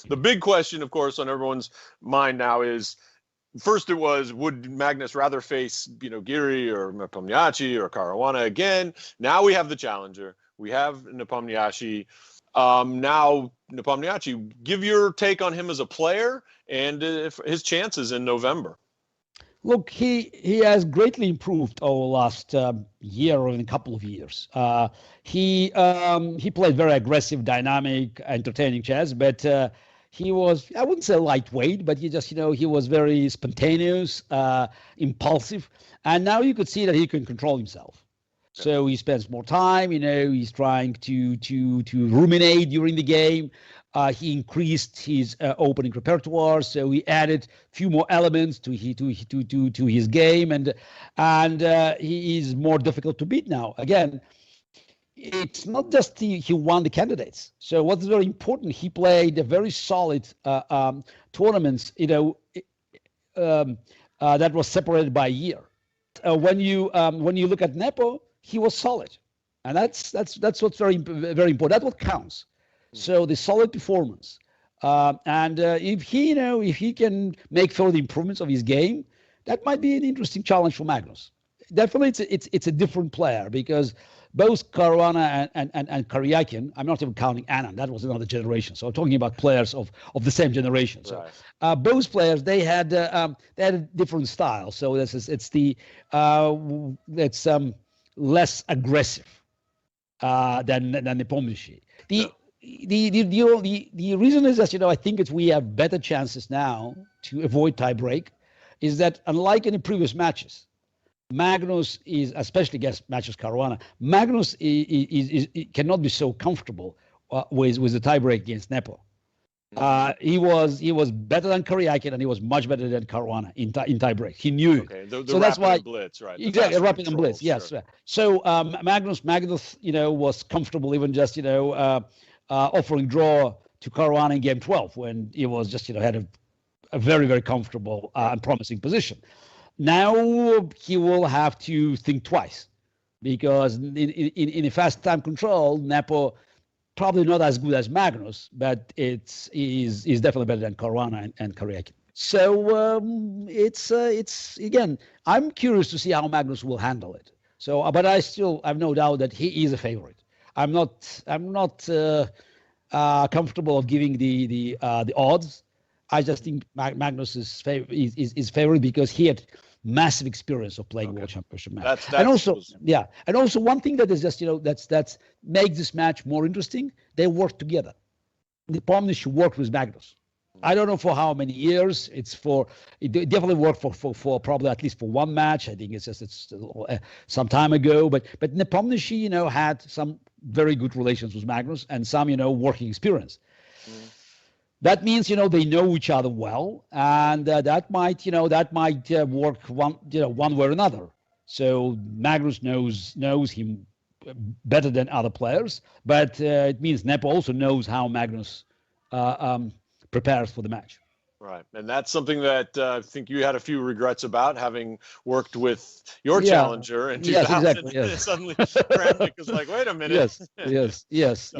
The big question, of course, on everyone's mind now is, first it was, would Magnus rather face, Giri or Nepomniachtchi or Caruana again? Now we have the challenger. We have Nepomniachtchi. Now, Nepomniachtchi, give your take on him as a player and his chances in November. Look, he has greatly improved over the last year or in a couple of years. He played very aggressive, dynamic, entertaining chess, but he was, I wouldn't say lightweight, but he was very spontaneous, impulsive, and now you could see that he can control himself. So he spends more time, he's trying to ruminate during the game. He increased his opening repertoire, so he added a few more elements to his game, and he is more difficult to beat now. Again, it's not just he won the candidates. So what's very important, he played a very solid tournaments, that was separated by a year. When you look at Nepo, he was solid, and that's what's very very important. That's what counts. So the solid performance, and if he can make further improvements of his game, that might be an interesting challenge for Magnus. Definitely, it's a different player, because both Caruana and Karyakin, I'm not even counting Anand, that was another generation. So I'm talking about players of the same generation. So both players, they had a different style. So it's less aggressive than Nepomniachtchi. The reason is that I think we have better chances now to avoid tie break, is that unlike in the previous matches, Magnus is, especially against matches Caruana, Magnus is cannot be so comfortable with the tie break against Nepo. He was better than Karyakin, and he was much better than Caruana in tie break. He knew. Okay, so that's why blitz, right? Exactly, rapid and blitz. Yes. Sure. So Magnus, was comfortable even just offering draw to Caruana in game 12, when he was just had a very very comfortable and promising position. Now he will have to think twice, because in a fast time control, Nepo probably not as good as Magnus, but is definitely better than Caruana and Karyakin. So it's again, I'm curious to see how Magnus will handle it. So, but I have no doubt that he is a favorite. I'm not comfortable of giving the odds. I just think Magnus is favorite because he had massive experience of playing World Championship match. And also one thing that is just that's makes this match more interesting. They work together. Nepomniachtchi worked with Magnus. I don't know for how many years. It definitely worked for probably at least for one match. I think it's some time ago. But Nepomniachtchi had some very good relations with Magnus and some working experience. That means they know each other well, and that might work one way or another. So Magnus knows him better than other players, but it means Nepo also knows how Magnus prepares for the match. Right, and that's something that I think you had a few regrets about, having worked with your challenger in 2000. Yes, exactly, yes. Suddenly Kramnik was like, wait a minute. Yes.